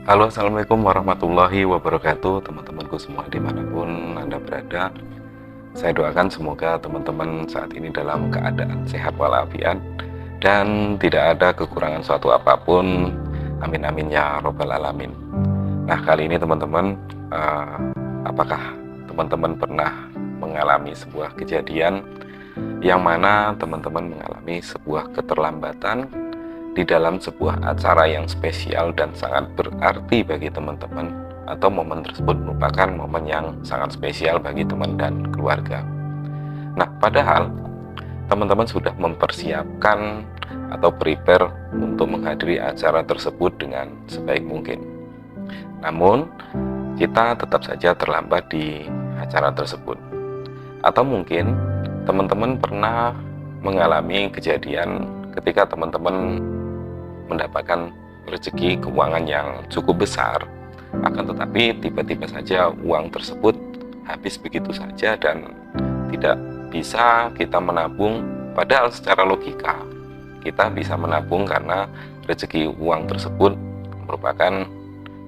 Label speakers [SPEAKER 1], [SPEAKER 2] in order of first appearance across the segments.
[SPEAKER 1] Halo, Assalamualaikum warahmatullahi wabarakatuh, teman-temanku semua dimanapun Anda berada. Saya doakan semoga teman-teman saat ini dalam keadaan sehat walafiat dan tidak ada kekurangan suatu apapun. Amin amin ya robbal alamin. Nah, kali ini teman-teman, apakah teman-teman pernah mengalami sebuah kejadian yang mana teman-teman mengalami sebuah keterlambatan di dalam sebuah acara yang spesial dan sangat berarti bagi teman-teman, atau momen tersebut merupakan momen yang sangat spesial bagi teman dan keluarga. Nah, padahal teman-teman sudah mempersiapkan atau prepare untuk menghadiri acara tersebut dengan sebaik mungkin. Namun, kita tetap saja terlambat di acara tersebut. Atau mungkin teman-teman pernah mengalami kejadian ketika teman-teman mendapatkan rezeki keuangan yang cukup besar, akan tetapi tiba-tiba saja uang tersebut habis begitu saja dan tidak bisa kita menabung. Padahal secara logika kita bisa menabung karena rezeki uang tersebut merupakan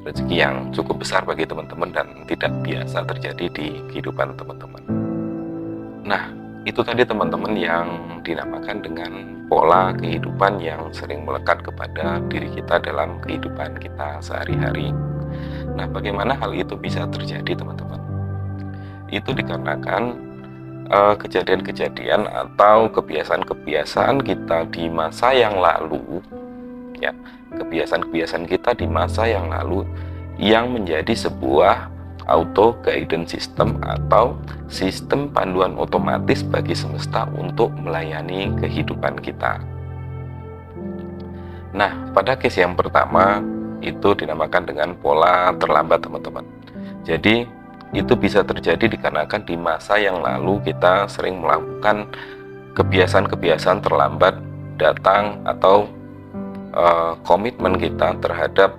[SPEAKER 1] rezeki yang cukup besar bagi teman-teman dan tidak biasa terjadi di kehidupan teman-teman. Nah, itu tadi teman-teman yang dinamakan dengan pola kehidupan yang sering melekat kepada diri kita dalam kehidupan kita sehari-hari. Nah, bagaimana hal itu bisa terjadi teman-teman? Itu dikarenakan kejadian-kejadian atau kebiasaan-kebiasaan kita di masa yang lalu, ya, kebiasaan-kebiasaan kita di masa yang lalu yang menjadi sebuah auto guidance system atau sistem panduan otomatis bagi semesta untuk melayani kehidupan kita. Nah, pada case yang pertama itu dinamakan dengan pola terlambat teman-teman. Jadi itu bisa terjadi dikarenakan di masa yang lalu kita sering melakukan kebiasaan-kebiasaan terlambat datang atau komitmen kita terhadap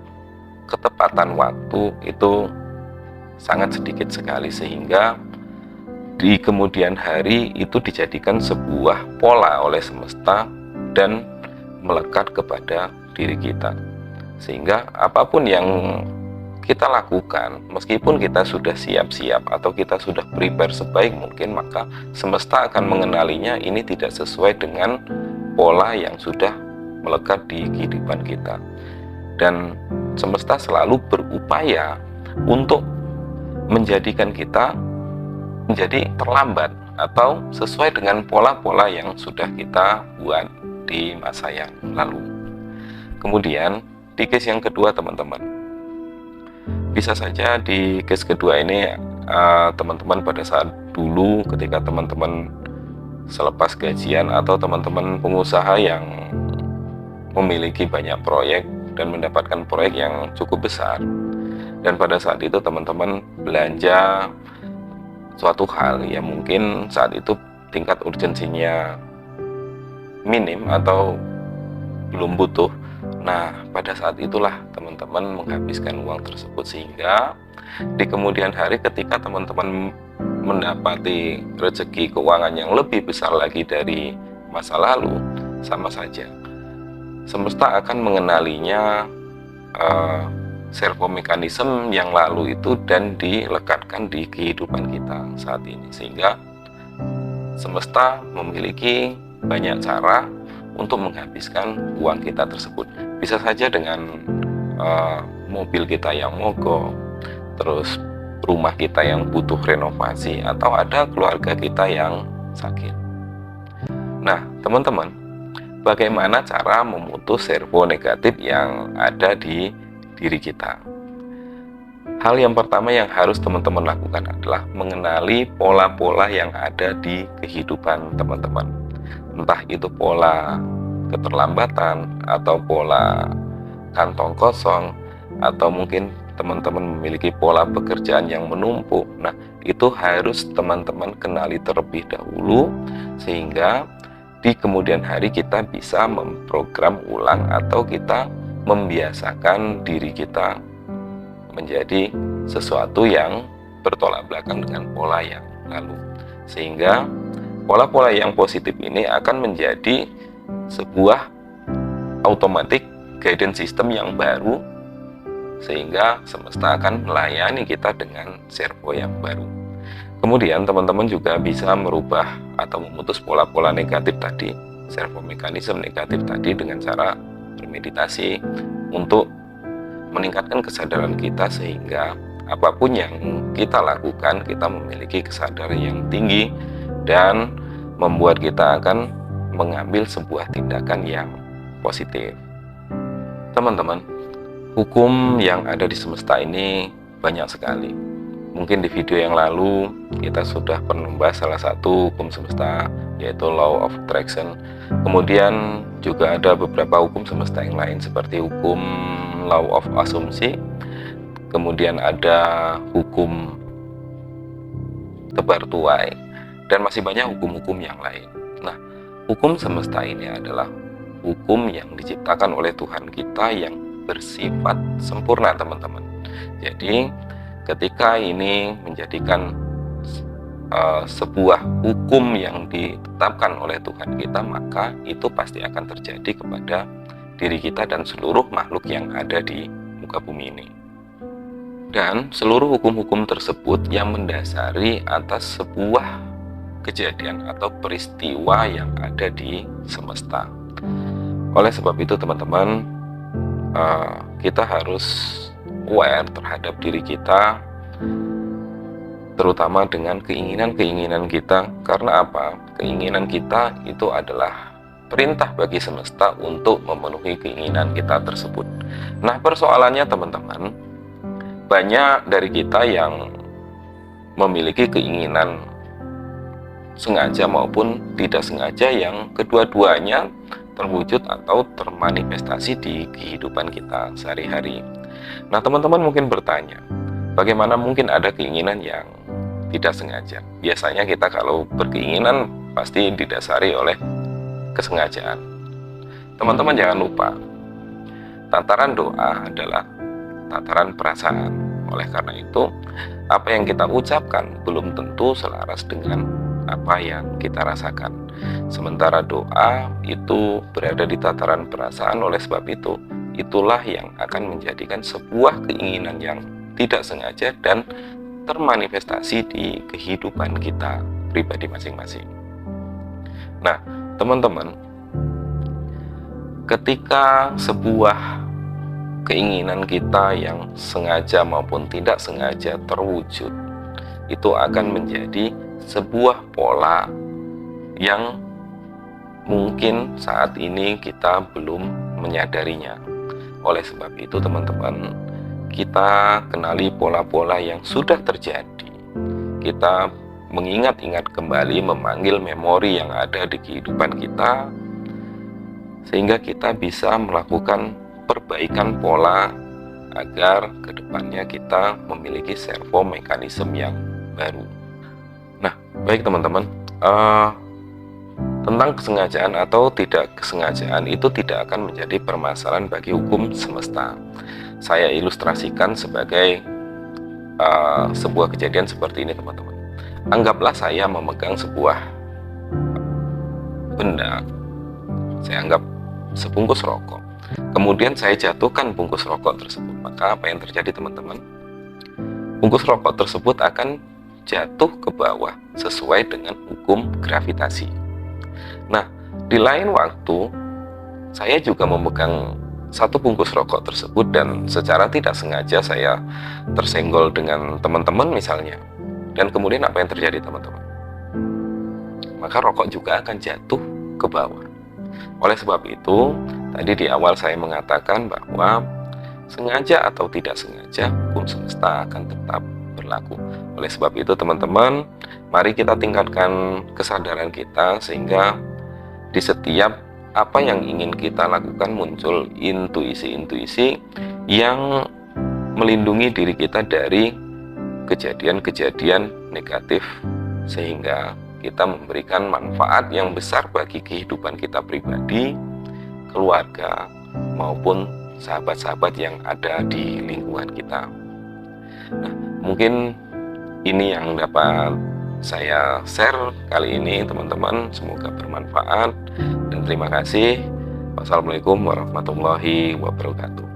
[SPEAKER 1] ketepatan waktu itu sangat sedikit sekali, sehingga di kemudian hari itu dijadikan sebuah pola oleh semesta dan melekat kepada diri kita, sehingga apapun yang kita lakukan, meskipun kita sudah siap-siap atau kita sudah prepare sebaik mungkin, maka semesta akan mengenalinya ini tidak sesuai dengan pola yang sudah melekat di kehidupan kita, dan semesta selalu berupaya untuk menjadikan kita menjadi terlambat atau sesuai dengan pola-pola yang sudah kita buat di masa yang lalu. Kemudian di case yang kedua teman-teman, bisa saja di case kedua ini teman-teman pada saat dulu ketika teman-teman selepas gajian atau teman-teman pengusaha yang memiliki banyak proyek dan mendapatkan proyek yang cukup besar, dan pada saat itu teman-teman belanja suatu hal yang mungkin saat itu tingkat urgensinya minim atau belum butuh. Nah, pada saat itulah teman-teman menghabiskan uang tersebut, sehingga di kemudian hari ketika teman-teman mendapati rezeki keuangan yang lebih besar lagi dari masa lalu, sama saja semesta akan mengenalinya servo mekanisme yang lalu itu dan dilekatkan di kehidupan kita saat ini, sehingga semesta memiliki banyak cara untuk menghabiskan uang kita tersebut. Bisa saja dengan mobil kita yang mogok, terus rumah kita yang butuh renovasi, atau ada keluarga kita yang sakit. Nah teman-teman, bagaimana cara memutus servo negatif yang ada di diri kita? Hal yang pertama yang harus teman-teman lakukan adalah mengenali pola-pola yang ada di kehidupan teman-teman. Entah itu pola keterlambatan atau pola kantong kosong, atau mungkin teman-teman memiliki pola pekerjaan yang menumpuk. Nah, itu harus teman-teman kenali terlebih dahulu, sehingga di kemudian hari kita bisa memprogram ulang atau kita membiasakan diri kita menjadi sesuatu yang bertolak belakang dengan pola yang lalu, sehingga pola-pola yang positif ini akan menjadi sebuah automatic guidance system yang baru sehingga semesta akan melayani kita dengan servo yang baru. Kemudian teman-teman juga bisa merubah atau memutus pola-pola negatif tadi, servo mekanisme negatif tadi, dengan cara bermeditasi untuk meningkatkan kesadaran kita, sehingga apapun yang kita lakukan kita memiliki kesadaran yang tinggi dan membuat kita akan mengambil sebuah tindakan yang positif. Teman-teman, hukum yang ada di semesta ini banyak sekali. Mungkin di video yang lalu kita sudah pernah membahas salah satu hukum semesta, yaitu law of attraction. Kemudian juga ada beberapa hukum semesta yang lain seperti hukum law of asumsi. Kemudian ada hukum tebar tuai, dan masih banyak hukum-hukum yang lain. Nah, hukum semesta ini adalah hukum yang diciptakan oleh Tuhan kita yang bersifat sempurna, teman-teman. Jadi ketika ini menjadikan sebuah hukum yang ditetapkan oleh Tuhan kita, maka itu pasti akan terjadi kepada diri kita dan seluruh makhluk yang ada di muka bumi ini. Dan seluruh hukum-hukum tersebut yang mendasari atas sebuah kejadian atau peristiwa yang ada di semesta. Oleh sebab itu teman-teman, kita harus aware terhadap diri kita, terutama dengan keinginan-keinginan kita. Karena apa? Keinginan kita itu adalah perintah bagi semesta untuk memenuhi keinginan kita tersebut. Nah, persoalannya teman-teman, banyak dari kita yang memiliki keinginan sengaja maupun tidak sengaja yang kedua-duanya terwujud atau termanifestasi di kehidupan kita sehari-hari. Nah, teman-teman mungkin bertanya, bagaimana mungkin ada keinginan yang tidak sengaja? Biasanya kita kalau berkeinginan pasti didasari oleh kesengajaan. Teman-teman jangan lupa, tataran doa adalah tataran perasaan. Oleh karena itu, apa yang kita ucapkan belum tentu selaras dengan apa yang kita rasakan. Sementara doa itu berada di tataran perasaan. Oleh sebab itu, itulah yang akan menjadikan sebuah keinginan yang tidak sengaja dan termanifestasi di kehidupan kita pribadi masing-masing. Nah, teman-teman, ketika sebuah keinginan kita yang sengaja maupun tidak sengaja terwujud, itu akan menjadi sebuah pola yang mungkin saat ini kita belum menyadarinya. Oleh sebab itu teman-teman, kita kenali pola-pola yang sudah terjadi. Kita mengingat-ingat kembali, memanggil memori yang ada di kehidupan kita, sehingga kita bisa melakukan perbaikan pola agar kedepannya kita memiliki servo mekanisme yang baru. Nah, baik teman-teman, tentang kesengajaan atau tidak kesengajaan itu tidak akan menjadi permasalahan bagi hukum semesta. Saya ilustrasikan sebagai sebuah kejadian seperti ini, teman-teman. Anggaplah saya memegang sebuah benda, saya anggap sebungkus rokok. Kemudian saya jatuhkan bungkus rokok tersebut. Maka apa yang terjadi, teman-teman? Bungkus rokok tersebut akan jatuh ke bawah sesuai dengan hukum gravitasi. Nah, di lain waktu saya juga memegang satu bungkus rokok tersebut dan secara tidak sengaja saya tersenggol dengan teman-teman misalnya. Dan kemudian apa yang terjadi, teman-teman? Maka rokok juga akan jatuh ke bawah. Oleh sebab itu, tadi di awal saya mengatakan bahwa sengaja atau tidak sengaja hukum semesta akan tetap berlaku. Oleh sebab itu teman-teman, mari kita tingkatkan kesadaran kita sehingga di setiap apa yang ingin kita lakukan muncul intuisi-intuisi yang melindungi diri kita dari kejadian-kejadian negatif, sehingga kita memberikan manfaat yang besar bagi kehidupan kita pribadi, keluarga, maupun sahabat-sahabat yang ada di lingkungan kita. Nah, mungkin ini yang dapat saya share kali ini, teman-teman. Semoga bermanfaat dan terima kasih. Wassalamualaikum warahmatullahi wabarakatuh.